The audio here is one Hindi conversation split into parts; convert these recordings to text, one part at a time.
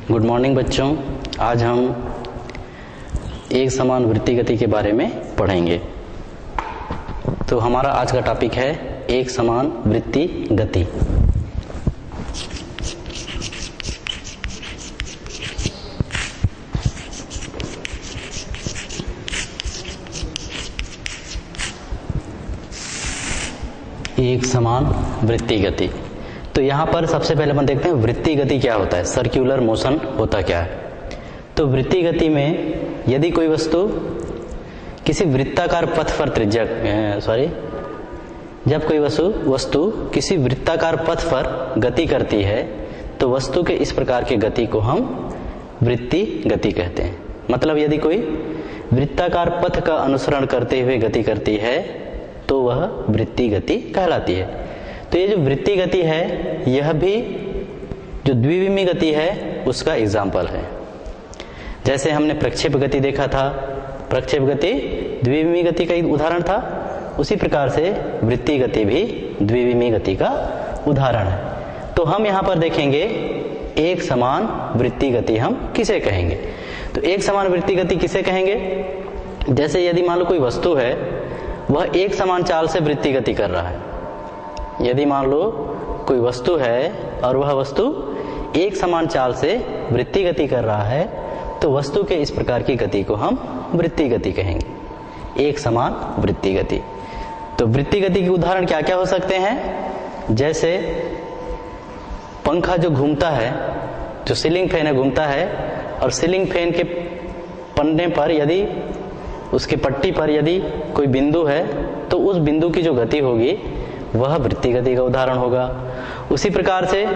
गुड मॉर्निंग बच्चों। आज हम एक समान वृत्ति गति के बारे में पढ़ेंगे। तो हमारा आज का टॉपिक है एक समान वृत्ति गति। एक समान वृत्ति गति। तो यहाँ पर सबसे पहले अपन देखते हैं वृत्ति गति क्या होता है, सर्कुलर मोशन होता क्या है। तो वृत्ति गति में यदि कोई वस्तु किसी वृत्ताकार पथ पर जब कोई वस्तु किसी वृत्ताकार पथ पर गति करती है तो वस्तु के इस प्रकार की गति को हम वृत्ति गति कहते हैं। मतलब यदि कोई वृत्ताकार पथ का अनुसरण करते हुए गति करती है तो वह वृत्ति गति कहलाती है। तो ये जो वृत्ति गति है यह भी जो द्विविमी गति है उसका एग्जाम्पल है। जैसे हमने प्रक्षेप गति देखा था, प्रक्षेप गति द्विविमी गति का एक उदाहरण था, उसी प्रकार से वृत्ति गति भी द्विविमी गति का उदाहरण है। तो हम यहाँ पर देखेंगे एक समान वृत्ति गति हम किसे कहेंगे। तो एक समान वृत्ति गति किसे कहेंगे, जैसे यदि मान लो कोई वस्तु है वह एक समान चाल से वृत्ति गति कर रहा है। यदि मान लो कोई वस्तु है और वह वस्तु एक समान चाल से वृत्ति गति कर रहा है तो वस्तु के इस प्रकार की गति को हम वृत्ति गति कहेंगे, एक समान वृत्ति गति। तो वृत्ति गति के उदाहरण क्या क्या हो सकते हैं, जैसे पंखा जो घूमता है, जो सीलिंग फैन है घूमता है और सीलिंग फैन के पन्ने पर यदि उसके पट्टी पर यदि कोई बिंदु है तो उस बिंदु की जो गति होगी वह वृत्ति गति का उदाहरण होगा। उसी प्रकार से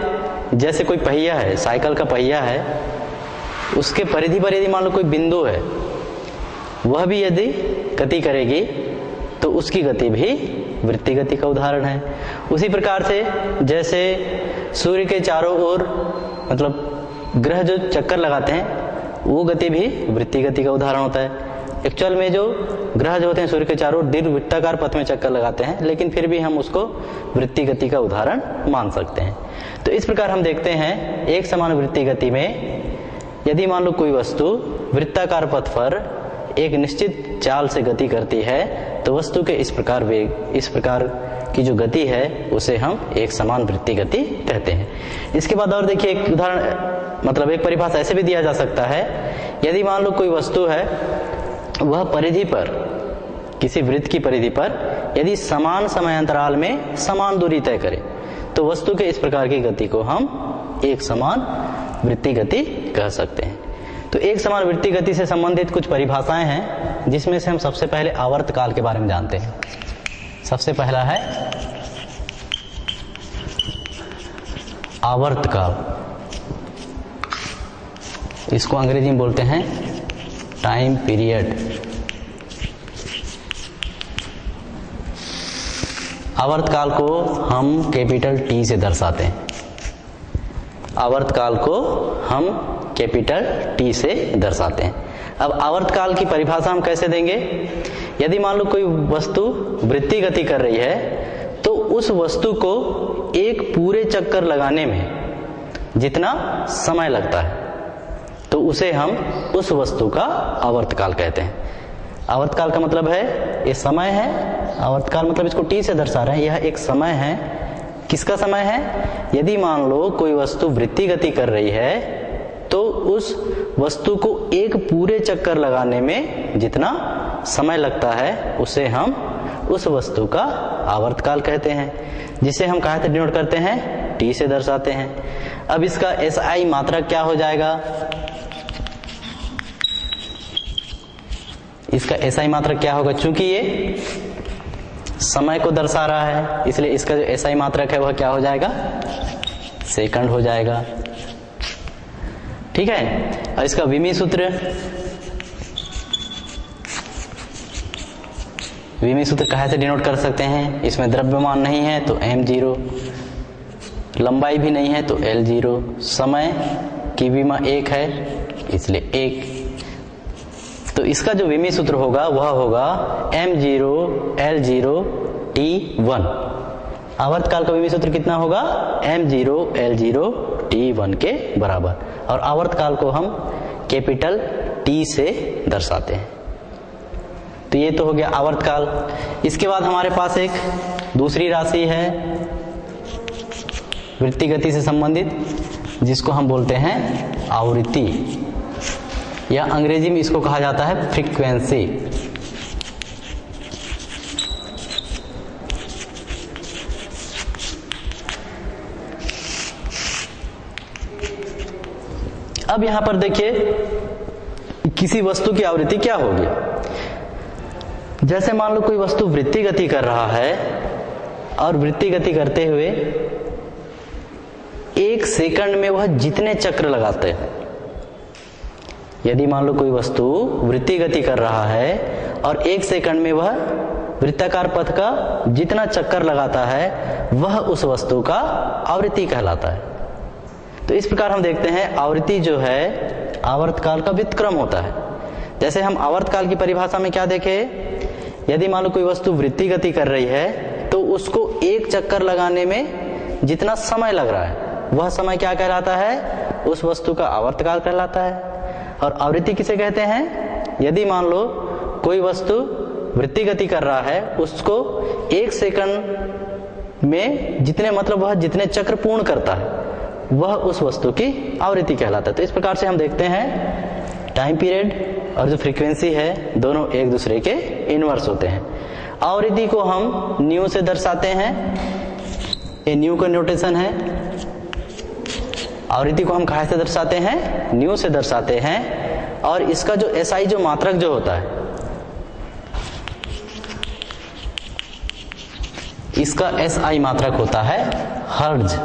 जैसे कोई पहिया है, साइकिल का पहिया है, उसके परिधि पर यदि मान लो कोई बिंदु है वह भी यदि गति करेगी तो उसकी गति भी वृत्ति गति का उदाहरण है। उसी प्रकार से जैसे सूर्य के चारों ओर मतलब ग्रह जो चक्कर लगाते हैं वो गति भी वृत्ति गति का उदाहरण होता है। एक्चुअल में जो ग्रह जो होते हैं सूर्य के चारों दीर्घवृत्ताकार पथ में चक्कर लगाते हैं, लेकिन फिर भी हम उसको वृत्ति गति का उदाहरण मान सकते हैं। तो इस प्रकार हम देखते हैं एक समान वृत्ति गति में यदि मान लो कोई वस्तु वृत्ताकार पथ पर एक निश्चित चाल से गति करती है तो वस्तु के इस प्रकार की जो गति है उसे हम एक समान वृत्ति गति कहते हैं। इसके बाद और देखिए एक उदाहरण मतलब एक परिभाषा ऐसे भी दिया जा सकता है, यदि मान लो कोई वस्तु है वह परिधि पर किसी वृत्त की परिधि पर यदि समान समय अंतराल में समान दूरी तय करे तो वस्तु के इस प्रकार की गति को हम एक समान वृत्ति गति कह सकते हैं। तो एक समान वृत्ति गति से संबंधित कुछ परिभाषाएं हैं जिसमें से हम सबसे पहले आवर्तकाल के बारे में जानते हैं। सबसे पहला है आवर्तकाल, इसको अंग्रेजी में बोलते हैं टाइम पीरियड। आवर्तकाल को हम कैपिटल टी से दर्शाते हैं। आवर्तकाल को हम कैपिटल टी से दर्शाते हैं। अब आवर्तकाल की परिभाषा हम कैसे देंगे, यदि मान लो कोई वस्तु वृत्ति गति कर रही है तो उस वस्तु को एक पूरे चक्कर लगाने में जितना समय लगता है तो उसे हम उस वस्तु का आवर्तकाल कहते हैं। आवर्तकाल का मतलब है ये समय है, आवर्तकाल मतलब इसको टी से दर्शा रहे हैं, यह एक समय है। किसका समय है, यदि मान लो कोई वस्तु वृत्ति गति कर रही है तो उस वस्तु को एक पूरे चक्कर लगाने में जितना समय लगता है उसे हम उस वस्तु का आवर्तकाल कहते हैं, जिसे हम कहाँ से डिनोट करते हैं, टी से दर्शाते हैं। अब इसका एसआई मात्रक क्या हो जाएगा, इसका एसआई मात्रक क्या होगा, चूंकि ये समय को दर्शा रहा है इसलिए इसका जो एसआई मात्रक है वह क्या हो जाएगा, सेकंड हो जाएगा। ठीक है। और इसका विमी सूत्र, विमी सूत्र कहाँ से डिनोट कर सकते हैं, इसमें द्रव्यमान नहीं है तो m0, लंबाई भी नहीं है तो l0, समय की विमा 1 है इसलिए 1। तो इसका जो विमी सूत्र होगा वह होगा m0 l0 t1। आवर्तकाल का विमीय सूत्र कितना होगा, m0 L0 t1 के बराबर, और आवर्तकाल को हम कैपिटल T से दर्शाते हैं। तो ये तो हो गया आवर्तकाल। इसके बाद हमारे पास एक दूसरी राशि है वृत्तीय गति से संबंधित, जिसको हम बोलते हैं आवृत्ति, या अंग्रेजी में इसको कहा जाता है फ्रीक्वेंसी। अब यहां पर देखिए किसी वस्तु की आवृत्ति क्या होगी। जैसे मान लो कोई वस्तु वृत्तीय गति कर रहा है, और वृत्तीय गति करते हुए 1 सेकंड में वह जितने चक्र लगाते हैं, यदि मान लो कोई वस्तु वृत्तीय गति कर रहा है और 1 सेकंड में वह वृत्ताकार पथ का जितना चक्कर लगाता है, वह उस वस्तु का आवृत्ति कहलाता है। तो इस प्रकार हम देखते हैं आवृत्ति जो है आवर्तकाल का व्युत्क्रम होता है। जैसे हम आवर्तकाल की परिभाषा में क्या देखे, यदि मान लो कोई वस्तु वृत्तीय गति कर रही है तो उसको 1 चक्कर लगाने में जितना समय लग रहा है, वह समय क्या कहलाता है, उस वस्तु का आवर्तकाल कहलाता है। और आवृत्ति किसे कहते हैं, यदि मान लो कोई वस्तु वृत्तीय गति कर रहा है, उसको 1 सेकंड में जितने वह जितने चक्र पूर्ण करता है, वह उस वस्तु की आवृत्ति कहलाता है। तो इस प्रकार से हम देखते हैं टाइम पीरियड और जो फ्रीक्वेंसी है दोनों एक दूसरे के इनवर्स होते हैं। आवृत्ति को हम न्यू से दर्शाते हैं, ये न्यू का नोटेशन है। आवृत्ति को हम कहाँ से दर्शाते हैं, न्यू से दर्शाते हैं। और इसका जो एसआई जो मात्रक जो होता है, इसका एसआई मात्रक होता है हर्ट्ज,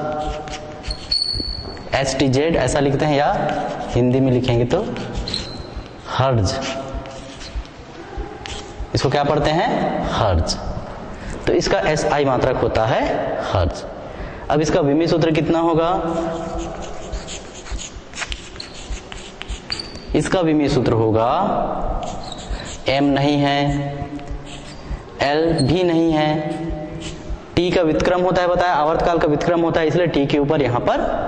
HTZ ऐसा लिखते हैं, या हिंदी में लिखेंगे तो हर्ट्ज। इसको क्या पढ़ते हैं, हर्ट्ज। तो इसका SI मात्रक होता है हर्ट्ज। अब इसका विमीय सूत्र कितना होगा, इसका विमीय सूत्र होगा m नहीं है, L भी नहीं है, T का व्युत्क्रम होता है, बताया आवर्तकाल का व्युत्क्रम होता है, इसलिए T के ऊपर यहां पर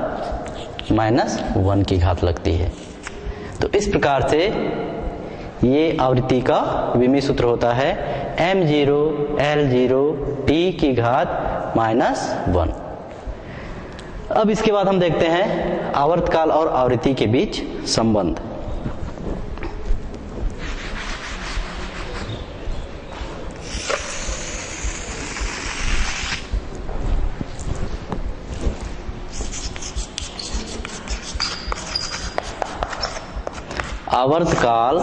-1 की घात लगती है। तो इस प्रकार से ये आवृत्ति का विमीय सूत्र होता है m0 L0 t की घात -1। अब इसके बाद हम देखते हैं आवर्तकाल और आवृत्ति के बीच संबंध। आवर्तकाल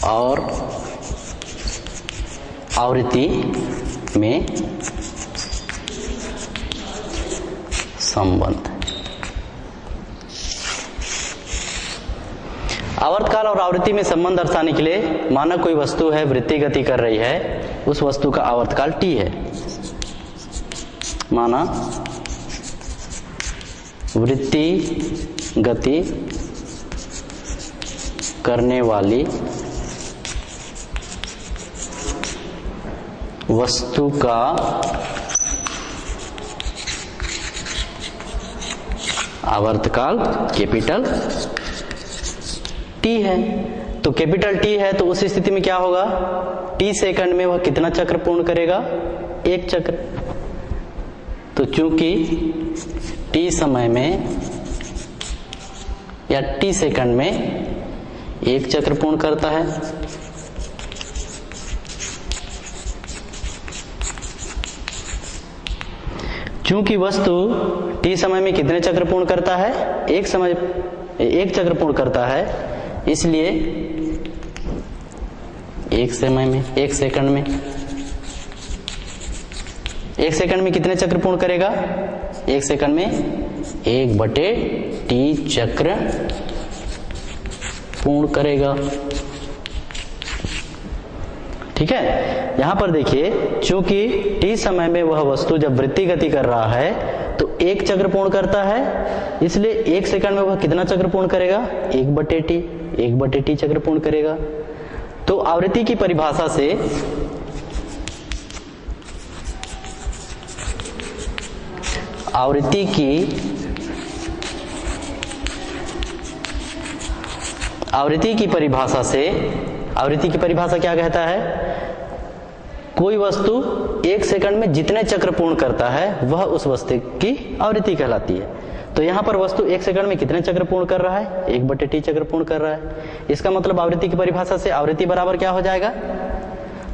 और आवृत्ति में संबंध। आवर्तकाल और आवृत्ति में संबंध दर्शाने के लिए माना कोई वस्तु है वृत्तीय गति कर रही है, उस वस्तु का आवर्तकाल t है। माना वृत्तीय गति करने वाली वस्तु का आवर्तकाल कैपिटल T है। तो कैपिटल T है, तो उस स्थिति में क्या होगा, T सेकंड में वह कितना चक्र पूर्ण करेगा, 1 चक्र। तो चूंकि T समय में या T सेकंड में 1 चक्र पूर्ण करता है, चूंकि वस्तु T समय में कितने चक्र पूर्ण करता है, 1 चक्र पूर्ण करता है, इसलिए 1 सेकंड में कितने चक्र पूर्ण करेगा, 1 सेकंड में 1/T चक्र पूर्ण करेगा। ठीक है, यहां पर देखिए चूंकि T समय में वह वस्तु जब वृत्तीय गति कर रहा है तो 1 चक्र पूर्ण करता है, इसलिए 1 सेकंड में वह कितना चक्र पूर्ण करेगा, 1/T चक्र पूर्ण करेगा। तो आवृत्ति की परिभाषा से आवृत्ति की परिभाषा से, आवृत्ति की परिभाषा क्या कहता है? कोई वस्तु 1 सेकंड में जितने चक्र पूर्ण करता है वह उस वस्तु की आवृत्ति कहलाती है। तो यहाँ पर वस्तु 1 सेकंड में कितने चक्र पूर्ण कर रहा है? 1/t चक्र पूर्ण कर रहा है। इसका मतलब आवृत्ति की परिभाषा से आवृत्ति बराबर क्या हो जाएगा?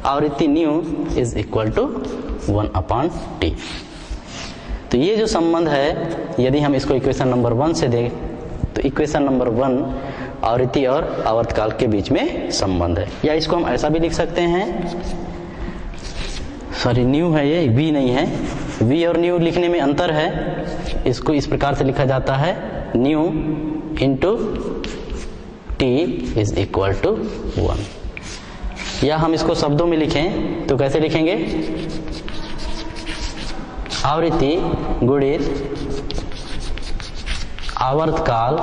आवृत्ति new is equal to 1/t। तो ये जो संबंध है, यदि हम इसको इक्वेशन नंबर 1 से दें तो इक्वेशन नंबर 1 आवृत्ति और आवर्तकाल के बीच में संबंध है। या इसको हम ऐसा भी लिख सकते हैं, सॉरी न्यू है ये, v नहीं है, v और न्यू लिखने में अंतर है। इसको इस प्रकार से लिखा जाता है nu into t is equal to 1। या हम इसको शब्दों में लिखें तो कैसे लिखेंगे? आवृत्ति गुणित आवर्तकाल,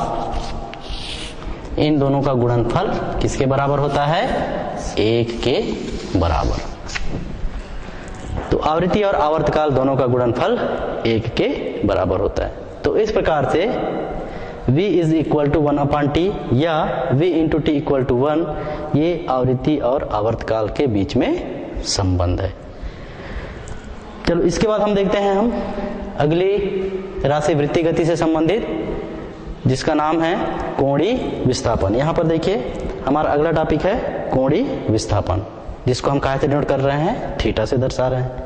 इन दोनों का गुणनफल किसके बराबर होता है? 1 के बराबर। तो आवृत्ति और आवर्तकाल दोनों का गुणनफल 1 के बराबर होता है। तो इस प्रकार से v is equal to 1/t या v into T equal to 1, ये आवृत्ति और आवर्तकाल के बीच में संबंध है। चलो इसके बाद हम देखते हैं हम अगली राशि वृत्ति गति से संबंधित, जिसका नाम है कोणीय विस्थापन। यहाँ पर देखिए हमारा अगला टॉपिक है कोणीय विस्थापन, जिसको हम कहाँ से डिनोट कर रहे हैं? थीटा से दर्शा रहे हैं।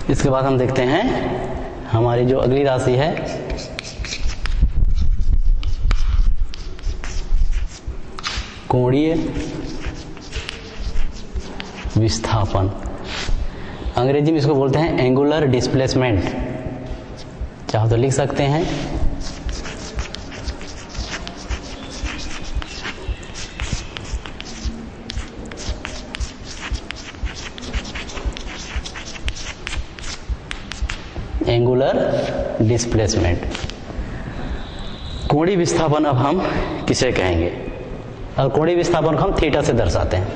इसके बाद हम देखते हैं हमारी जो अगली राशि है कोणीय विस्थापन। अंग्रेजी में इसको बोलते हैं एंगुलर डिस्प्लेसमेंट, चाहो तो लिख सकते हैं। Angular displacement. कोणीय विस्थापन अब हम किसे कहेंगे? और कोणीय विस्थापन को हम थीटा से दर्शाते हैं।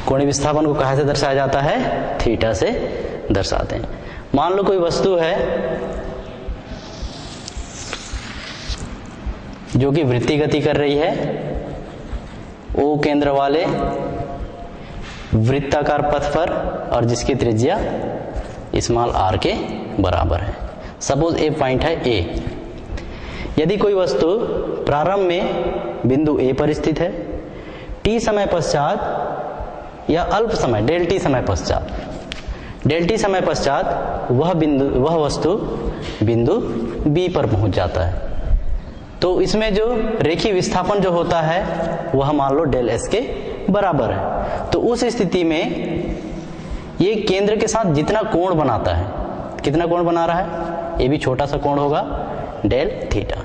कोणीय विस्थापन को कहाँ से दर्शाया जाता है? थीटा से दर्शाते हैं। मान लो कोई वस्तु है जो कि वृत्तीय गति कर रही है, O केंद्र वाले वृत्ताकार पथ पर, और जिसकी त्रिज्या स्मॉल r के बराबर है। सपोज ए पॉइंट है A। यदि कोई वस्तु प्रारंभ में बिंदु A पर स्थित है, t समय पश्चात या अल्प समय डेल t समय पश्चात वह वस्तु बिंदु B पर पहुंच जाता है, तो इसमें जो रेखीय विस्थापन जो होता है वह मान लो डेल S के बराबर है। तो उस स्थिति में ये केंद्र के साथ जितना कोण बनाता है, कितना कोण बना रहा है? ये भी छोटा सा कोण होगा, डेल थीटा।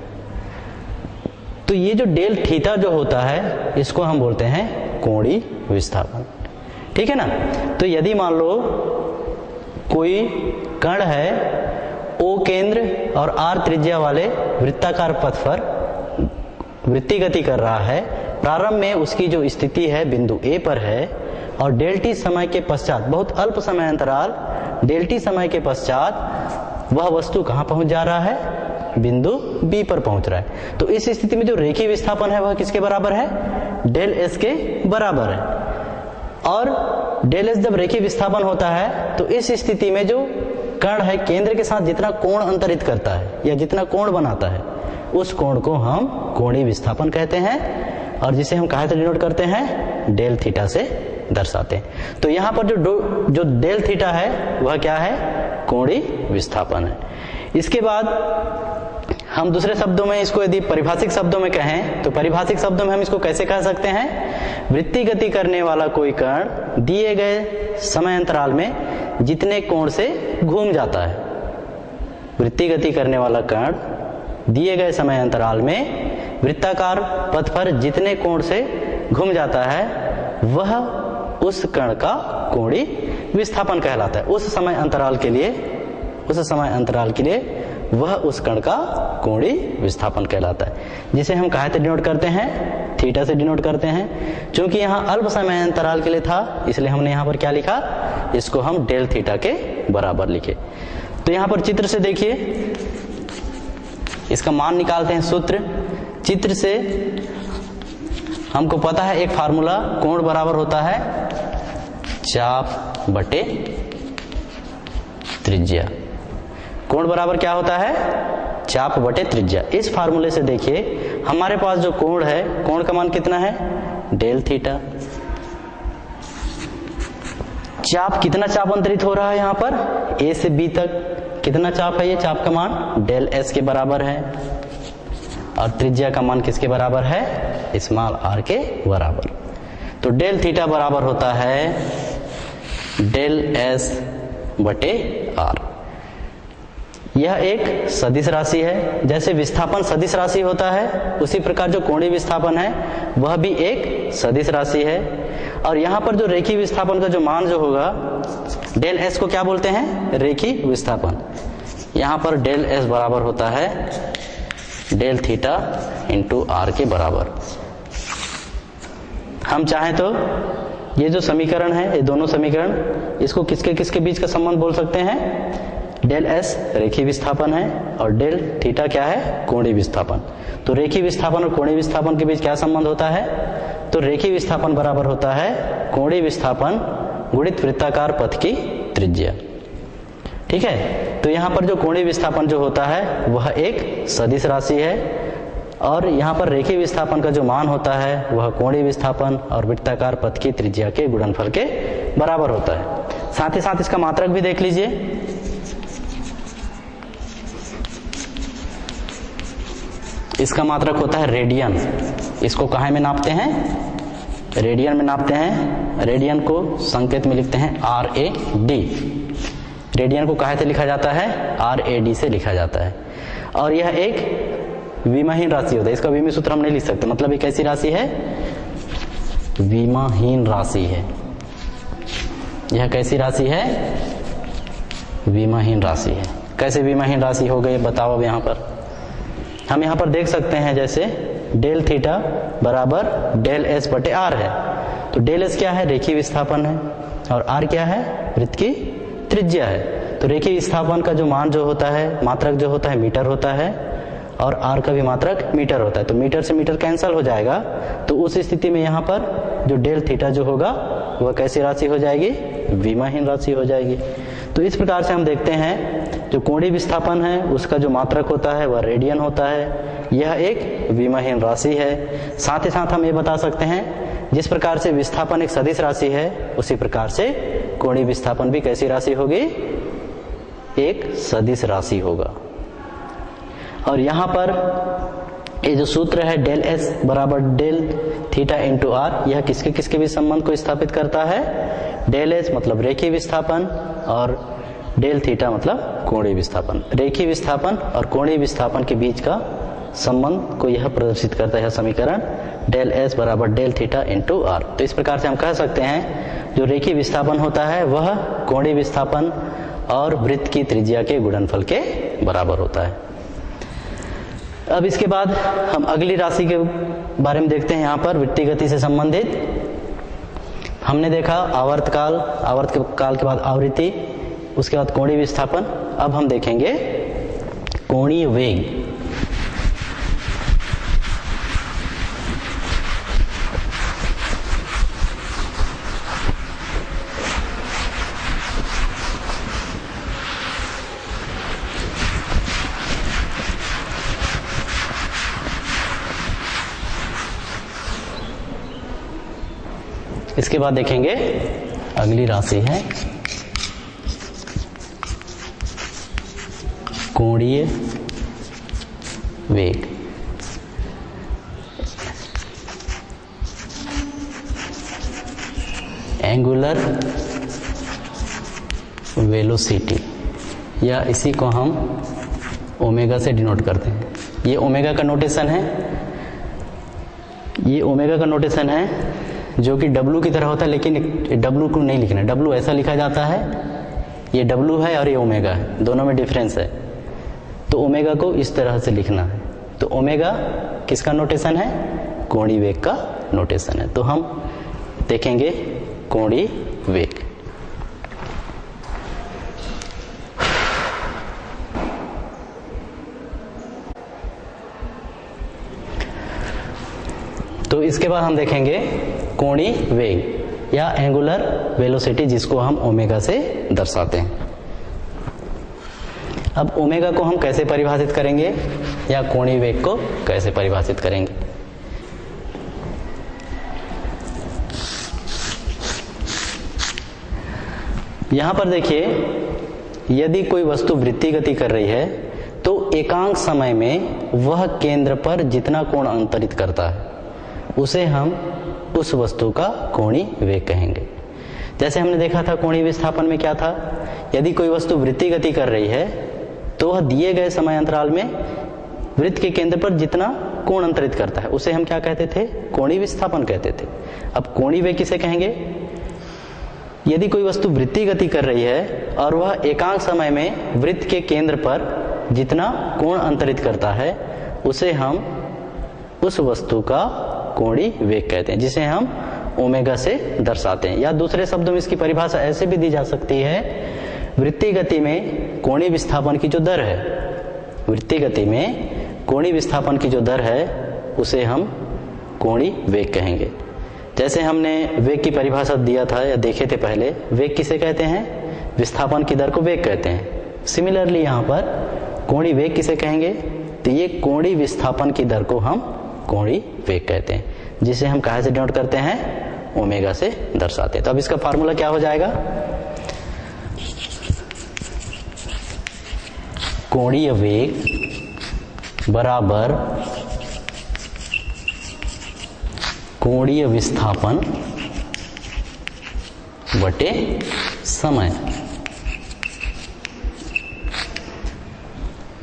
तो ये जो डेल थीटा जो होता है इसको हम बोलते हैं कोणीय विस्थापन। ठीक है ना? तो यदि मान लो कोई कण है O केंद्र और R त्रिज्या वाले वृत्ताकार पथ पर वृत्तीय गति कर रहा है, प्रारंभ में उसकी जो स्थिति है बिंदु A पर है, और डेल टी समय के पश्चात, बहुत अल्प समय अंतराल डेल टी समय के पश्चात वह वस्तु कहाँ पहुंच जा रहा है? बिंदु B पर पहुंच रहा है। तो इस स्थिति में जो रेखीय विस्थापन है वह किसके बराबर है? डेल S के बराबर है। और डेल S जब रेखीय विस्थापन होता है तो इस स्थिति में जो कण है केंद्र के साथ जितना कोण अंतरित करता है या जितना कोण बनाता है, उस कोण को हम कोणीय विस्थापन कहते हैं, और जिसे हम कहाँ से डिनोट करते हैं? डेल थीटा से दर्शाते हैं। तो यहाँ पर जो डेल थीटा है वह क्या है? कोणीय विस्थापन है। इसके बाद हम दूसरे शब्दों में इसको यदि परिभाषिक शब्दों में कहें तो परिभाषिक शब्दों में हम इसको कैसे कह सकते हैं? वृत्ति गति करने वाला कोई कण दिए गए समय अंतराल में जितने कोण से घूम जाता है। वृत्ति गति करने वाला कण दिए गए समय अंतराल में वृत्ताकार पथ पर जितने कोण से घूम जाता है वह उस कण का कोणीय विस्थापन कहलाता है। उस समय अंतराल के लिए वह उस कण का कोणीय विस्थापन कहलाता है, जिसे हम कहाँ से डिनोट करते हैं? थीटा से डिनोट करते हैं। क्योंकि यहाँ अल्प समय अंतराल के लिए था इसलिए हमने यहाँ पर क्या लिखा? इसको हम डेल थीटा के बराबर लिखे। तो यहाँ पर चित्र से देखिए, इसका मान निकालते हैं। सूत्र चित्र से हमको पता है एक फार्मूला, कोण बराबर होता है चाप बटे त्रिज्या। कोण बराबर क्या होता है? चाप बटे त्रिज्या। इस फार्मूले से देखिए हमारे पास जो कोण है, कोण का मान कितना है? Del theta. चाप, कितना चाप अंतरित हो रहा है यहाँ पर? ए से बी तक कितना चाप है? ये चाप का मान डेल एस के बराबर है और त्रिज्या का मान किसके बराबर है? स्मॉल आर के बराबर। तो डेल थीटा बराबर होता है डेल एस बटे आर। यह एक सदिश राशि है। जैसे विस्थापन सदिश राशि होता है उसी प्रकार जो कोणीय विस्थापन है वह भी एक सदिश राशि है। और यहाँ पर जो रेखीय विस्थापन का जो मान जो होगा, डेल एस को क्या बोलते हैं? रेखीय विस्थापन। यहाँ पर डेल एस बराबर होता है डेल थीटा इंटू आर के बराबर। हम चाहें तो ये जो समीकरण है, ये दोनों समीकरण, इसको किसके किसके बीच का संबंध बोल सकते हैं? डेल एस रेखीय विस्थापन है और डेल थीटा क्या है? कोणीय विस्थापन। तो रेखीय विस्थापन और कोणीय विस्थापन के बीच क्या संबंध होता है? तो रेखीय विस्थापन बराबर होता है कोणीय विस्थापन गुणित वृत्ताकार पथ की त्रिज्या। ठीक है। तो यहाँ पर जो कोणीय विस्थापन जो होता है वह एक सदिश राशि है और यहाँ पर रेखीय विस्थापन का जो मान होता है वह कोणीय विस्थापन और वृत्ताकार पथ की त्रिज्या के गुणनफल के बराबर होता है। साथ ही साथ इसका मात्रक भी देख लीजिए। इसका मात्रक होता है रेडियन। इसको कहाँ में नापते हैं? रेडियन में नापते हैं। रेडियन को संकेत में लिखते हैं RAD। रेडियन को कहाँ से लिखा जाता है? RAD से लिखा जाता है। और यह एक विमाहीन राशि होता है। इसका विमीय सूत्र हम नहीं लिख सकते, मतलब एक ऐसी राशि है विमाहीन राशि है। यह कैसी राशि है? विमाहीन राशि है। कैसे विमाहीन राशि हो गई बताओ। अब यहाँ पर हम यहाँ पर देख सकते हैं, जैसे डेल थीटा बराबर डेल एस बटे आर है। तो डेल एस क्या है? रेखीय विस्थापन है और आर क्या है? वृत्त की त्रिज्या है। तो रेखीय विस्थापन का जो मान जो होता है, मात्रक जो होता है मीटर होता है और आर का भी मात्रक मीटर होता है। तो मीटर से मीटर कैंसल हो जाएगा। तो उस स्थिति में यहाँ पर जो डेल थीटा जो होगा वह कैसी राशि हो जाएगी? विमाहीन राशि हो जाएगी। तो इस प्रकार से हम देखते हैं जो कोणीय विस्थापन है उसका जो मात्रक होता है वह रेडियन होता है। यह एक विमाहीन राशि है। साथ ही साथ हम ये बता सकते हैं जिस प्रकार से विस्थापन एक सदिश राशि है उसी प्रकार से कोणीय विस्थापन भी कैसी राशि होगी? एक सदिश राशि होगा। और यहाँ पर ये जो सूत्र है डेल एस बराबर डेल थीटा इंटू आर, यह किसके किसके भी संबंध को स्थापित करता है? डेल एस मतलब रेखीय विस्थापन और डेल थीटा मतलब कोणीय विस्थापन। रेखीय विस्थापन और कोणीय विस्थापन के बीच का संबंध को यह प्रदर्शित करता है समीकरण डेल एस बराबर डेल थीटा इंटू आर। तो इस प्रकार से हम कह सकते हैं जो रेखीय विस्थापन होता है वह कोणीय विस्थापन और वृत्त की त्रिज्या के गुणनफल के बराबर होता है। अब इसके बाद हम अगली राशि के बारे में देखते हैं। यहाँ पर वृत्तीय गति से संबंधित हमने देखा आवर्तकाल, आवर्तकाल के बाद आवृत्ति, उसके बाद कोणीय विस्थापन। अब हम देखेंगे कोणीय वेग। इसके बाद देखेंगे अगली राशि है कोणीय वेग। एंगुलर वेलोसिटी, या इसी को हम ओमेगा से डिनोट करते हैं। ये ओमेगा का नोटेशन है, ये ओमेगा का नोटेशन है जो कि W की तरह होता है, लेकिन W को नहीं लिखना है। W ऐसा लिखा जाता है, ये W है और ये ओमेगा है, दोनों में डिफरेंस है। तो ओमेगा को इस तरह से लिखना है। तो ओमेगा किसका नोटेशन है? कोणीय वेग का नोटेशन है। तो हम देखेंगे कोणीय वेग। तो इसके बाद हम देखेंगे कोणीय वेग या एंगुलर वेलोसिटी, जिसको हम ओमेगा से दर्शाते हैं। अब ओमेगा को हम कैसे परिभाषित करेंगे या कोणीय वेग को कैसे परिभाषित करेंगे? यहां पर देखिए, यदि कोई वस्तु वृत्तीय गति कर रही है तो एकांक समय में वह केंद्र पर जितना कोण अंतरित करता है उसे हम उस वस्तु का कोणीय वेग कहेंगे। जैसे हमने देखा था कोणीय विस्थापन में क्या था, यदि कोई वस्तु वृत्तीय गति कर रही है तो वह दिए गए समय अंतराल में वृत्त के केंद्र पर जितना कोण अंतरित करता है उसे हम क्या कहते थे? कोणीय विस्थापन कहते थे। अब कोणीय वेग किसे कहेंगे? यदि कोई वस्तु वृत्तीय गति कर रही है और वह एकांक समय में वृत्त के केंद्र पर जितना कोण अंतरित करता है उसे हम उस वस्तु का कोणीय वेग कहते हैं, जिसे हम ओमेगा से दर्शाते हैं। या दूसरे शब्दों में इसकी परिभाषा ऐसे भी दी जा सकती है, वृत्तीय गति में कोणीय विस्थापन की जो दर है, वृत्तीय गति में कोणीय विस्थापन की जो दर है उसे हम कोणीय वेग कहेंगे। जैसे हमने वेग की परिभाषा दिया था या देखे थे पहले, वेग किसे कहते हैं? विस्थापन की दर को वेग कहते हैं। सिमिलरली यहाँ पर कोणीय वेग किसे कहेंगे? तो ये कोणीय विस्थापन की दर को हम कोणीय वेग कहते हैं, जिसे हम कहाँ से डिनोट करते हैं? ओमेगा से दर्शाते हैं। तो अब इसका फार्मूला क्या हो जाएगा? कोणीय वेग बराबर कोणीय विस्थापन बटे समय।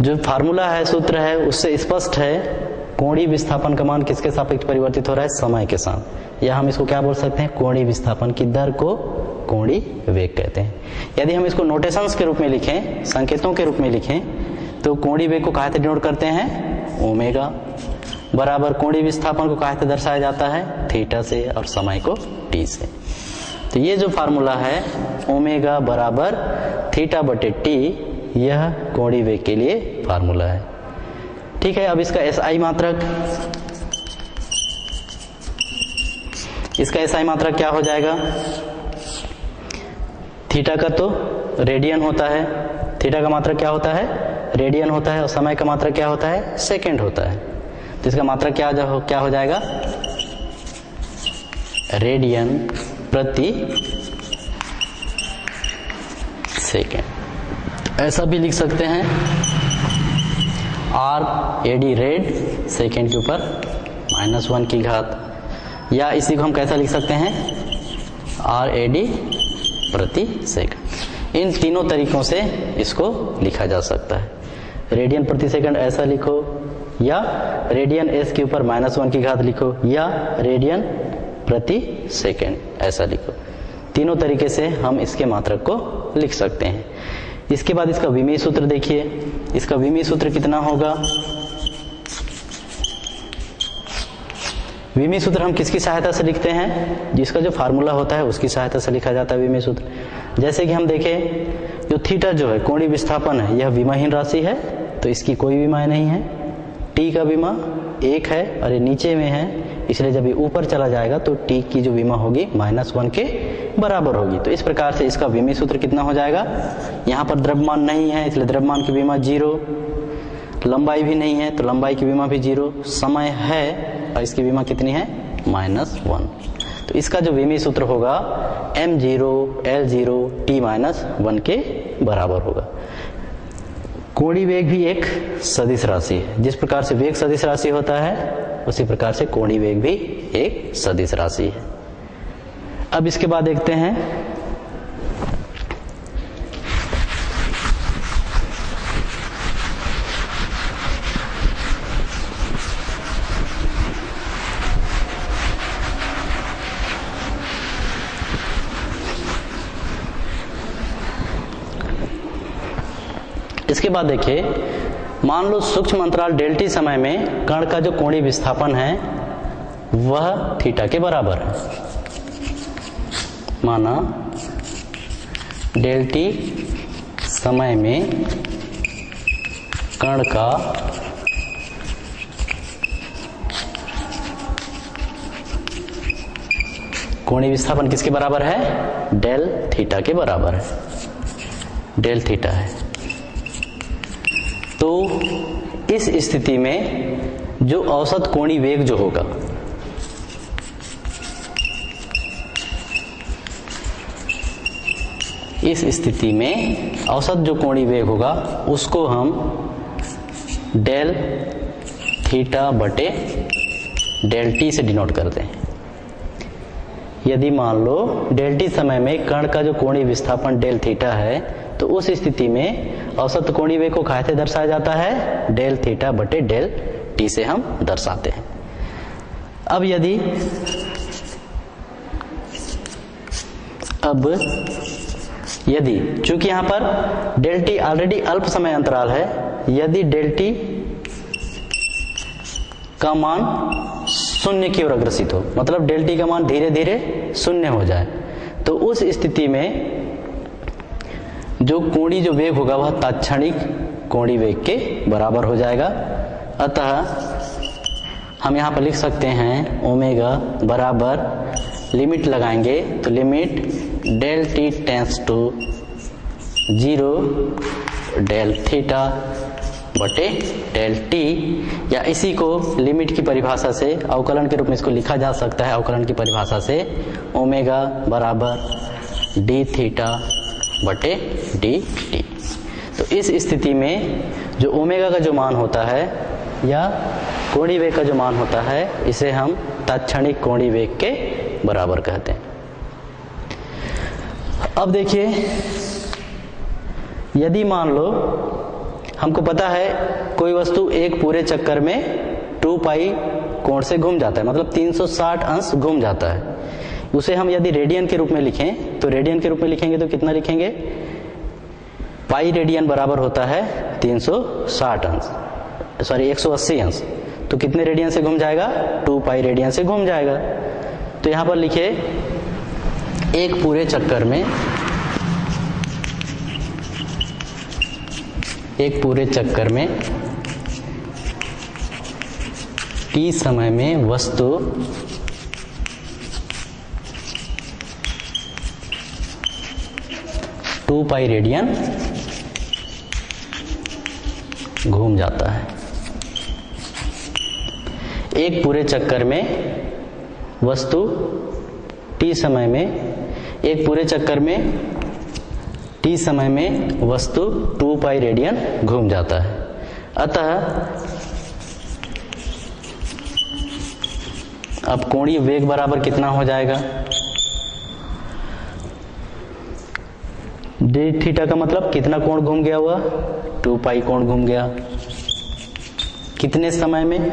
जो फार्मूला है, सूत्र है, उससे स्पष्ट है कोणीय विस्थापन का मान किसके सापेक्ष परिवर्तित हो रहा है? समय के साथ। या हम इसको क्या बोल सकते हैं? कोणीय विस्थापन की दर को कोणीय वेग कहते हैं। यदि हम इसको नोटेशंस के रूप में लिखें, संकेतों के रूप में लिखें, तो कोणीय वेग को कहाँ से डिनोट करते हैं? ओमेगा बराबर कोणीय विस्थापन को कहाँ से दर्शाया जाता है? थीटा से, और समय को टी से। तो ये जो फार्मूला है ओमेगा बराबर थीटा बटे टी, यह कोणीय वेग के लिए फार्मूला है। ठीक है। अब इसका एसआई मात्रक, इसका एसआई मात्रक क्या हो जाएगा? थीटा का तो रेडियन होता है, थीटा का मात्रक क्या होता है? रेडियन होता है, और समय का मात्रक क्या होता है? सेकंड होता है। तो इसका मात्रक क्या हो जाएगा? रेडियन प्रति सेकंड। ऐसा भी लिख सकते हैं, आर एडी रेड सेकेंड के ऊपर -1 की घात, या इसी को हम कैसा लिख सकते हैं? आर एडी प्रति सेकंड। इन तीनों तरीकों से इसको लिखा जा सकता है। रेडियन प्रति सेकंड ऐसा लिखो, या रेडियन एस के ऊपर -1 की घात लिखो, या रेडियन प्रति सेकंड ऐसा लिखो। तीनों तरीके से हम इसके मात्रक को लिख सकते हैं। इसके बाद इसका विमीय सूत्र देखिए। इसका विमीय सूत्र कितना होगा? विमीय सूत्र हम किसकी सहायता से लिखते हैं? जिसका जो फार्मूला होता है उसकी सहायता से लिखा जाता है विमीय सूत्र। जैसे कि हम देखें, जो थीटा जो है कोणीय विस्थापन है, यह विमाहीन राशि है, तो इसकी कोई विमा नहीं है। टी का विमा 1 है और ये नीचे में है, इसलिए जब ये ऊपर चला जाएगा तो टी की जो विमा होगी -1 के बराबर होगी। तो इस प्रकार से इसका विमीय सूत्र कितना हो जाएगा? यहाँ पर द्रव्यमान नहीं है, इसलिए द्रव्यमान की विमा 0, लंबाई भी नहीं है तो लंबाई की विमा भी 0, समय है और इसकी विमा कितनी है? -1। तो इसका जो विमीय सूत्र होगा m0 L0 t -1 के बराबर होगा। कोणीय वेग भी एक सदिश राशि है। जिस प्रकार से वेग सदिश राशि होता है उसी प्रकार से कोणीय वेग भी एक सदिश राशि है। अब इसके बाद देखते हैं इसके बाद देखिए, मान लो सूक्ष्म अंतराल डेल टी समय में कण का जो कोणीय विस्थापन है वह थीटा के बराबर है। माना डेल टी समय में कण का कोणीय विस्थापन किसके बराबर है? डेल थीटा के बराबर है, डेल थीटा है। तो इस स्थिति में जो औसत कोणीय वेग जो होगा इस स्थिति में औसत जो कोणीय वेग होगा उसको हम डेल थीटा बटे डेल टी से डिनोट करते हैं। यदि मान लो डेल टी समय में कण का जो कोणीय विस्थापन डेल थीटा है तो उस स्थिति में औसत कोणीय वेग को कैसे दर्शाया जाता है? डेल थीटा बटे डेल टी से हम दर्शाते हैं। अब यदि चूंकि यहां पर डेल टी ऑलरेडी अल्प समय अंतराल है, यदि डेल टी का मान शून्य की ओर अग्रसित हो, मतलब डेल टी का मान धीरे धीरे शून्य हो जाए, तो उस स्थिति में जो कोणीय जो वेग होगा वह तात्क्षणिक कोणीय वेग के बराबर हो जाएगा। अतः हम यहाँ पर लिख सकते हैं ओमेगा बराबर, लिमिट लगाएंगे तो limit del T tends to 0 del theta बटे डेल टी, या इसी को लिमिट की परिभाषा से अवकलन के रूप में इसको लिखा जा सकता है। अवकलन की परिभाषा से ओमेगा बराबर डी थीटा बटे डी टी। तो इस स्थिति में जो ओमेगा का जो मान होता है या कोणीय वेग का जो मान होता है इसे हम तात्क्षणिक कोणीय वेग के बराबर कहते हैं। अब देखिए, यदि मान लो हमको पता है कोई वस्तु एक पूरे चक्कर में 2 पाई कोण से घूम जाता है, मतलब 360 अंश घूम जाता है। उसे हम यदि रेडियन के रूप में लिखें तो रेडियन के रूप में लिखेंगे तो कितना लिखेंगे? पाई रेडियन बराबर होता है 360 अंश, सॉरी 180 अंश। तो कितने रेडियन से घूम जाएगा? 2 पाई रेडियन से घूम जाएगा। तो यहां पर लिखे एक पूरे चक्कर में t समय में वस्तु टू पाई रेडियन घूम जाता है। एक पूरे चक्कर में वस्तु t समय में वस्तु 2 पाई रेडियन घूम जाता है। अतः अब कोणीय वेग बराबर कितना हो जाएगा? डी थीटा का मतलब कितना कोण घूम गया हुआ? 2 पाई कोण घूम गया। कितने समय में?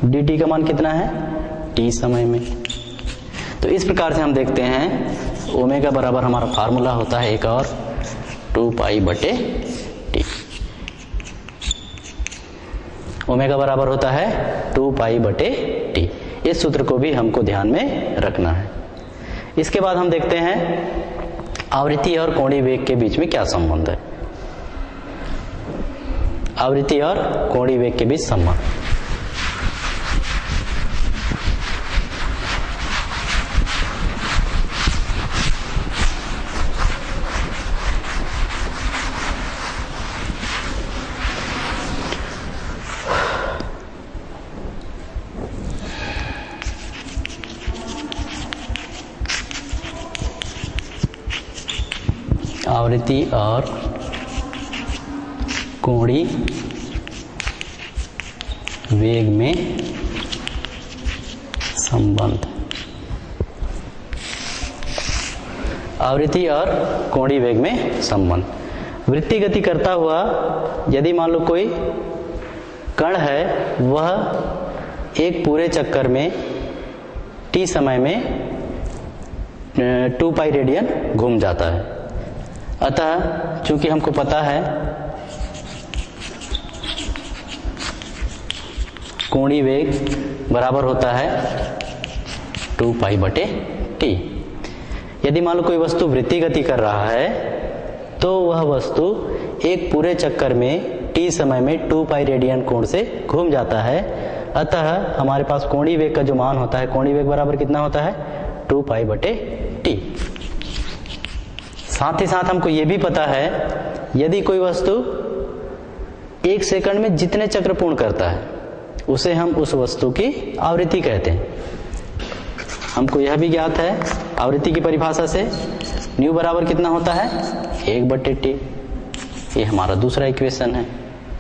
डी टी का मान कितना है? टी समय में। तो इस प्रकार से हम देखते हैं ओमेगा बराबर हमारा फार्मूला होता है एक और 2 पाई बटे टी। ओमेगा बराबर होता है 2 पाई बटे टी। इस सूत्र को भी हमको ध्यान में रखना है। इसके बाद हम देखते हैं आवृत्ति और कोणीय वेग के बीच में क्या संबंध है। आवृत्ति और कोणीय वेग के बीच संबंध, आवृत्ति और कोणीय वेग में संबंध। आवृत्ति और कोणीय वेग में संबंध। वृत्तीय गति करता हुआ यदि मान लो कोई कण है, वह एक पूरे चक्कर में t समय में 2 पाई रेडियन घूम जाता है। अतः चूंकि हमको पता है कोणीय वेग बराबर होता है 2 पाई बटे t। यदि मान लो कोई वस्तु वृत्तीय गति कर रहा है तो वह वस्तु एक पूरे चक्कर में t समय में 2 पाई रेडियन कोण से घूम जाता है। अतः हमारे पास कोणीय वेग का जो मान होता है, कोणीय वेग बराबर कितना होता है 2 पाई बटे t। साथ ही साथ हमको ये भी पता है यदि कोई वस्तु 1 सेकंड में जितने चक्र पूर्ण करता है उसे हम उस वस्तु की आवृत्ति कहते हैं। हमको यह भी ज्ञात है आवृत्ति की परिभाषा से न्यू बराबर कितना होता है 1 बटे टी। ये हमारा दूसरा इक्वेशन है।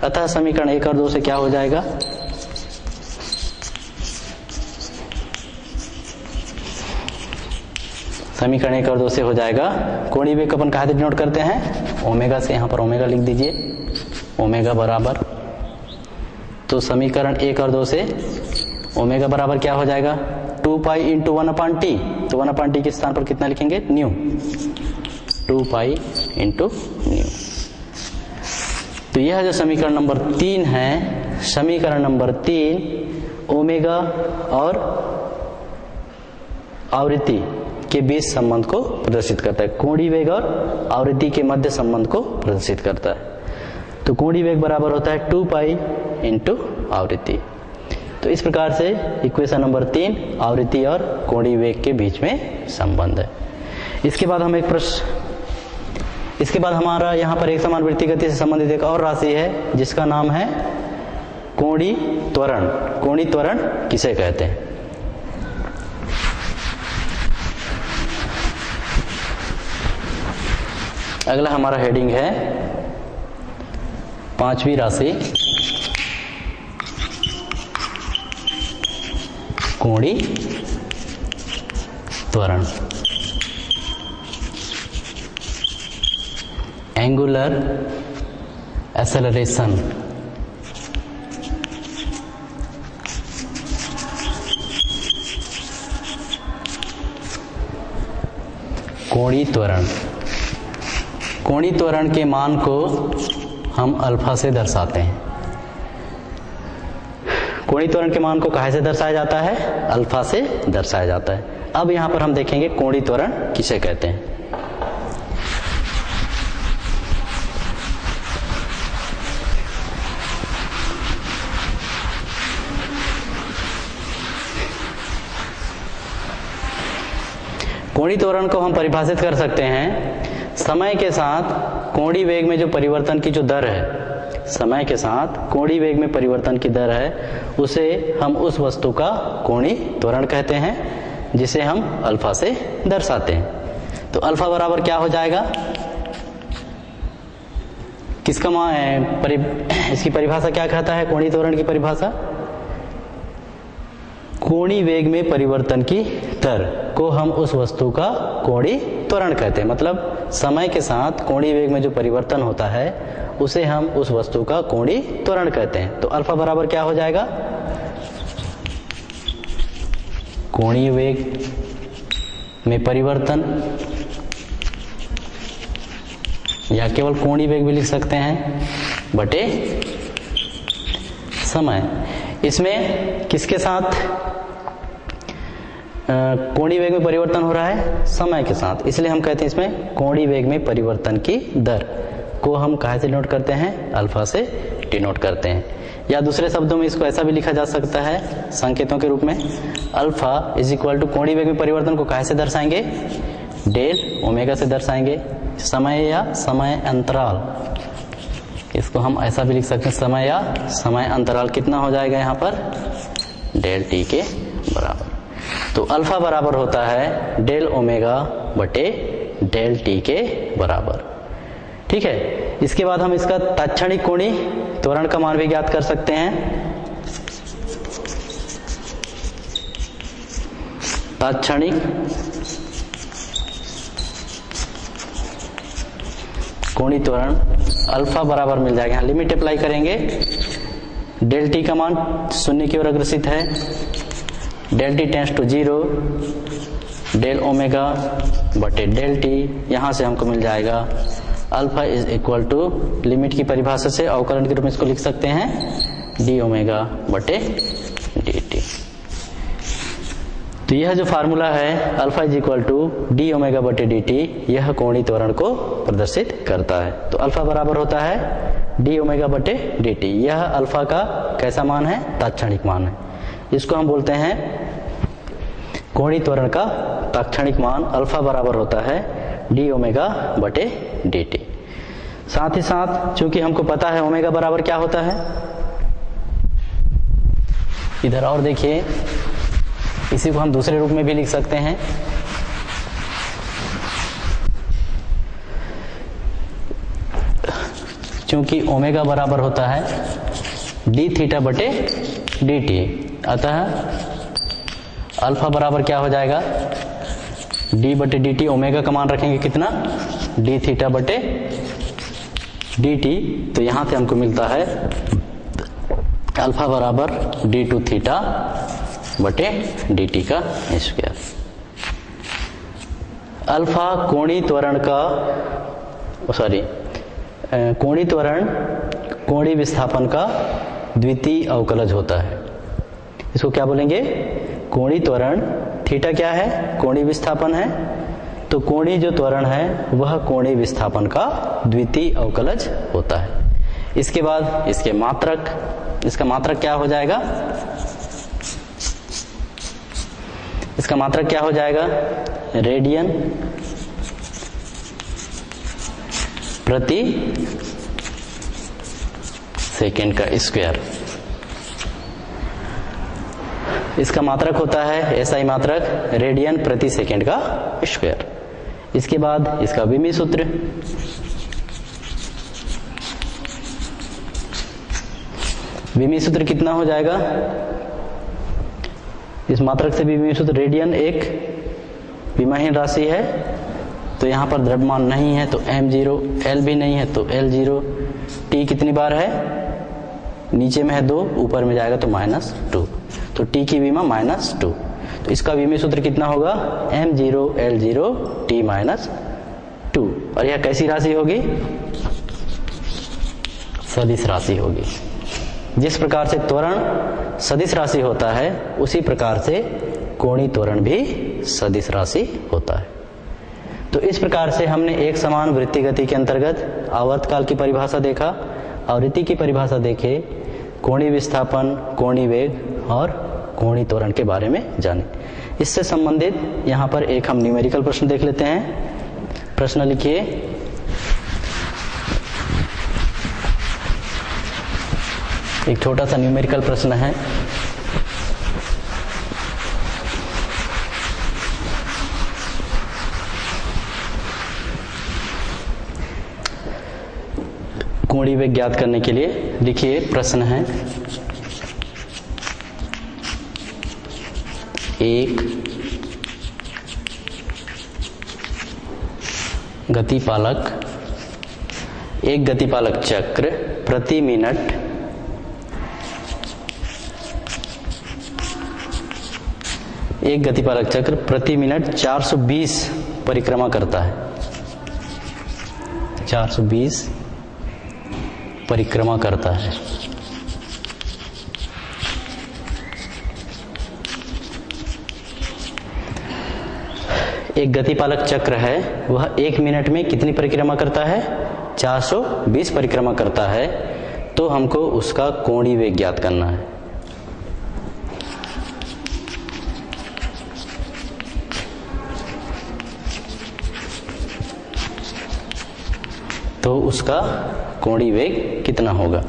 अतः समीकरण 1 और 2 से क्या हो जाएगा, समीकरण 1 और 2 से हो जाएगा कोणीय वेग अपन कहाँ से डिनोट करते हैं, ओमेगा से। यहाँ पर ओमेगा लिख दीजिए, ओमेगा बराबर, तो समीकरण 1 और 2 से ओमेगा बराबर क्या हो जाएगा 2 पाई इंटू 1/t। तो 1/t के स्थान पर कितना लिखेंगे न्यू, 2 पाई इंटू न्यू। तो यह जो समीकरण नंबर 3 है, समीकरण नंबर 3 ओमेगा और आवृत्ति के बीच संबंध को प्रदर्शित करता है, कोणीय वेग और आवृत्ति के मध्य संबंध को प्रदर्शित करता है। तो कोणीय वेग बराबर होता है 2 पाई इंटू आवृत्ति। तो इस प्रकार से इक्वेशन नंबर 3 आवृत्ति और कोणीय वेग के बीच में संबंध है। इसके बाद हम एक प्रश्न, इसके बाद हमारा यहाँ पर एक समान वृत्तीय गति से संबंधित एक और राशि है जिसका नाम है कोणीय त्वरण। कोणीय त्वरण किसे कहते हैं? अगला हमारा हेडिंग है 5वीं राशि कोणीय त्वरण, एंगुलर एक्सेलरेशन। कोणीय त्वरण, कोणीय त्वरण के मान को हम अल्फा से दर्शाते हैं। कोणीय त्वरण के मान को कहाँ से दर्शाया जाता है, अल्फा से दर्शाया जाता है। अब यहां पर हम देखेंगे कोणीय त्वरण किसे कहते हैं। कोणीय त्वरण को हम परिभाषित कर सकते हैं समय के साथ कोणीय वेग में जो परिवर्तन की जो दर है, समय के साथ कोणीय वेग में परिवर्तन की दर है, उसे हम उस वस्तु का कोणीय त्वरण कहते हैं जिसे हम अल्फा से दर्शाते हैं। तो अल्फा बराबर क्या हो जाएगा, किसका मान है, इसकी परिभाषा क्या कहता है, कोणीय त्वरण की परिभाषा कोणीय वेग में परिवर्तन की दर को हम उस वस्तु का कोणीय त्वरण कहते हैं। मतलब समय के साथ कोणीय वेग में जो परिवर्तन होता है उसे हम उस वस्तु का कोणीय त्वरण कहते हैं। तो अल्फा बराबर क्या हो जाएगा, कोणीय वेग में परिवर्तन, या केवल कोणीय वेग भी लिख सकते हैं, बटे समय। इसमें किसके साथ कोणीय वेग में परिवर्तन हो रहा है, समय के साथ, इसलिए हम कहते हैं इसमें कोणीय वेग में परिवर्तन की दर को हम कहाँ से डिनोट करते हैं, अल्फा से डिनोट करते हैं। या दूसरे शब्दों में इसको ऐसा भी लिखा जा सकता है संकेतों के रूप में, अल्फा इज इक्वल टू कोणीय वेग में परिवर्तन को कहाँ से दर्शाएंगे, डेल ओमेगा से दर्शाएंगे। समय या समय अंतराल, इसको हम ऐसा भी लिख सकते हैं, समय या समय अंतराल कितना हो जाएगा यहाँ पर, डेल टी के बराबर। तो अल्फा बराबर होता है डेल ओमेगा बटे डेल टी के बराबर। ठीक है। इसके बाद हम इसका तात्क्षणिक कोणीय त्वरण का मान भी ज्ञात कर सकते हैं। तात्क्षणिक कोणीय त्वरण अल्फा बराबर मिल जाएगा, यहाँ लिमिट अप्लाई करेंगे, डेल टी का मान 0 की ओर अग्रसित है, del T tends to 0, del omega बटे डेल टी, यहां से हमको मिल जाएगा alpha is equal to, limit की परिभाषा से अवकलन के रूप में इसको लिख सकते हैं डी ओमेगा बटे डी टी। तो यह जो फार्मूला है alpha is equal to D omega बटे डी टी, यह कोणीय त्वरण को प्रदर्शित करता है। तो अल्फा बराबर होता है डी ओमेगा बटे डी टी। यह अल्फा का कैसा मान है? तात्क्षणिक मान है। इसको हम बोलते हैं कोणीय त्वरण का तात्क्षणिक मान अल्फा बराबर होता है डी ओमेगा बटे डी टी। साथ ही साथ चूंकि हमको पता है ओमेगा बराबर क्या होता है, इधर और देखिए, इसी को हम दूसरे रूप में भी लिख सकते हैं। चूंकि ओमेगा बराबर होता है डी थीटा बटे डी टी, अतः अल्फा बराबर क्या हो जाएगा? डी बटे डी टी, ओमेगा का मान रखेंगे कितना? डी थीटा बटे डी टी। तो यहां से हमको मिलता है अल्फा बराबर डी टू थीटा बटे डी टी का स्क्वायर। अल्फा कोणीय त्वरण का कोणीय त्वरण कोणीय विस्थापन का द्वितीय अवकलज होता है। इसको क्या बोलेंगे? कोणीय त्वरण, थीटा क्या है? कोणीय विस्थापन है, तो कोणीय जो त्वरण है वह कोणीय विस्थापन का द्वितीय अवकलज होता है। इसके बाद इसके मात्रक, इसका मात्रक क्या हो जाएगा? इसका मात्रक क्या हो जाएगा? रेडियन प्रति सेकेंड का स्क्वायर। इसका मात्रक होता है एसआई मात्रक, रेडियन प्रति सेकेंड का स्क्वायर। इसके बाद इसका विमीय सूत्र, विमीय सूत्र कितना हो जाएगा? इस मात्रक से विमीय सूत्र, रेडियन एक विमाहीन राशि है, तो यहां पर द्रव्यमान नहीं है तो m0, l भी नहीं है तो l0, t कितनी बार है? नीचे में है 2, ऊपर में जाएगा तो -2, तो t की विमा -2। तो इसका विमीय सूत्र कितना होगा? m0 l0 t -2। और यह कैसी राशि होगी? सदिश राशि होगी। जिस प्रकार से त्वरण सदिश राशि होता है उसी प्रकार से कोणीय त्वरण भी सदिश राशि होता है। तो इस प्रकार से हमने एक समान वृत्तीय गति के अंतर्गत आवर्तकाल की परिभाषा देखा, आवृत्ति की परिभाषा देखे, कोणीय विस्थापन, कोणीय वेग और कोणीय त्वरण के बारे में जाने। इससे संबंधित यहाँ पर एक हम न्यूमेरिकल प्रश्न देख लेते हैं। प्रश्न लिखिए, एक छोटा सा न्यूमेरिकल प्रश्न है। कोणीय वेग ज्ञात करने के लिए लिखिए, प्रश्न है एक गतिपालक चक्र प्रति मिनट एक गतिपालक चक्र प्रति मिनट 420 परिक्रमा करता है। 420 परिक्रमा करता है। एक गतिपालक चक्र है, वह 1 मिनट में कितनी परिक्रमा करता है? 420 परिक्रमा करता है। तो हमको उसका कोणीय वेग ज्ञात करना है। तो उसका कोणीय वेग कितना होगा?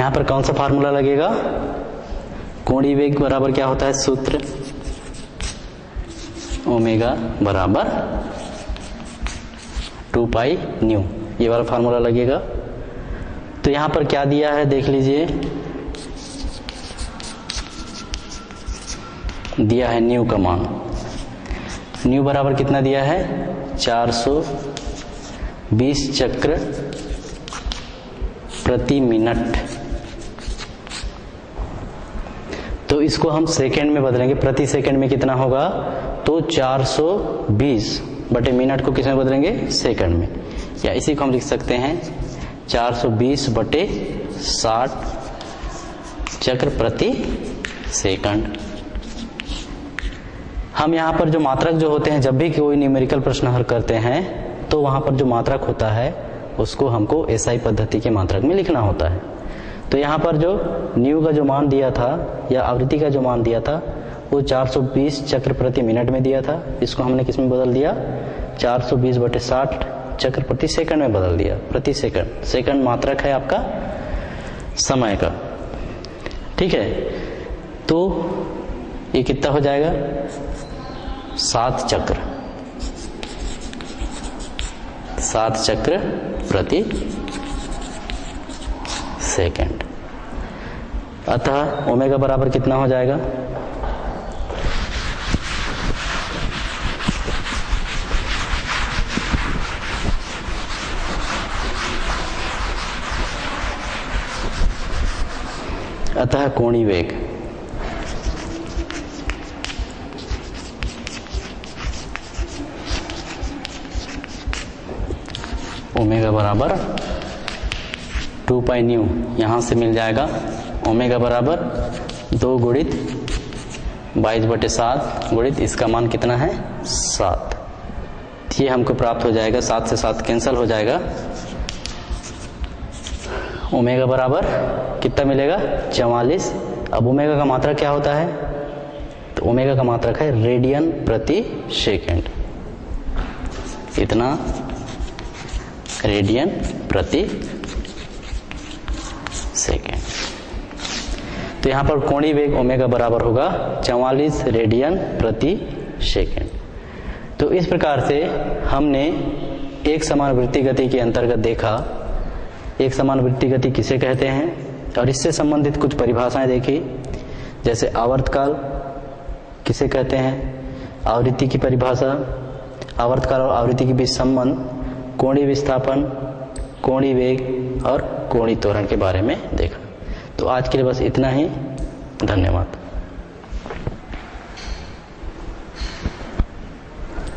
यहां पर कौन सा फार्मूला लगेगा? कोणीय वेग बराबर क्या होता है सूत्र? ओमेगा बराबर 2 पाई न्यू, ये वाला फार्मूला लगेगा। तो यहां पर क्या दिया है देख लीजिए, दिया है न्यू का मान। न्यू बराबर कितना दिया है? 420 चक्र प्रति मिनट। तो इसको हम सेकंड में बदलेंगे, प्रति सेकंड में कितना होगा? तो 420 बटे मिनट को किस में बदलेंगे? सेकंड में, या इसी को हम लिख सकते हैं 420 बटे 60 चक्र प्रति सेकंड। हम यहाँ पर जो मात्रक जो होते हैं, जब भी कोई न्यूमेरिकल प्रश्न हल करते हैं तो वहां पर जो मात्रक होता है उसको हमको एसआई पद्धति के मात्रक में लिखना होता है। तो यहाँ पर जो न्यू का जो मान दिया था या आवृत्ति का जो मान दिया था वो 420 चक्र प्रति मिनट में दिया था, इसको हमने किस में बदल दिया? 420 बटे 60 चक्र प्रति सेकंड में बदल दिया। प्रति सेकंड, सेकंड मात्रक है आपका समय का, ठीक है। तो ये कितना हो जाएगा? 7 चक्र, 7 चक्र प्रति सेकंड। अतः ओमेगा बराबर कितना हो जाएगा? अतः कोणीय वेग ओमेगा बराबर 2 पाई न्यू, यहां से मिल जाएगा ओमेगा बराबर 2 गुणित 22 बटे 7 गुणित इसका मान कितना है? 7। ये हमको प्राप्त हो जाएगा, 7 से 7 कैंसिल हो जाएगा। ओमेगा बराबर कितना मिलेगा? 44। अब ओमेगा का मात्रक क्या होता है? तो ओमेगा का मात्रक है रेडियन प्रति सेकंड। इतना रेडियन प्रति सेकेंड। तो यहां पर कोणीय वेग ओमेगा बराबर होगा 44 रेडियन प्रति सेकेंड। तो इस प्रकार से हमने एक समान वृत्तीय गति के अंतर्गत देखा एक समान वृत्तीय गति किसे कहते हैं, और इससे संबंधित कुछ परिभाषाएं देखी, जैसे आवर्तकाल किसे कहते हैं, आवृत्ति की परिभाषा, आवर्तकाल और आवृत्ति के बीच संबंध, कोणीय विस्थापन, कोणीय वेग और कोणीय त्वरण के बारे में देखा। तो आज के लिए बस इतना ही। धन्यवाद।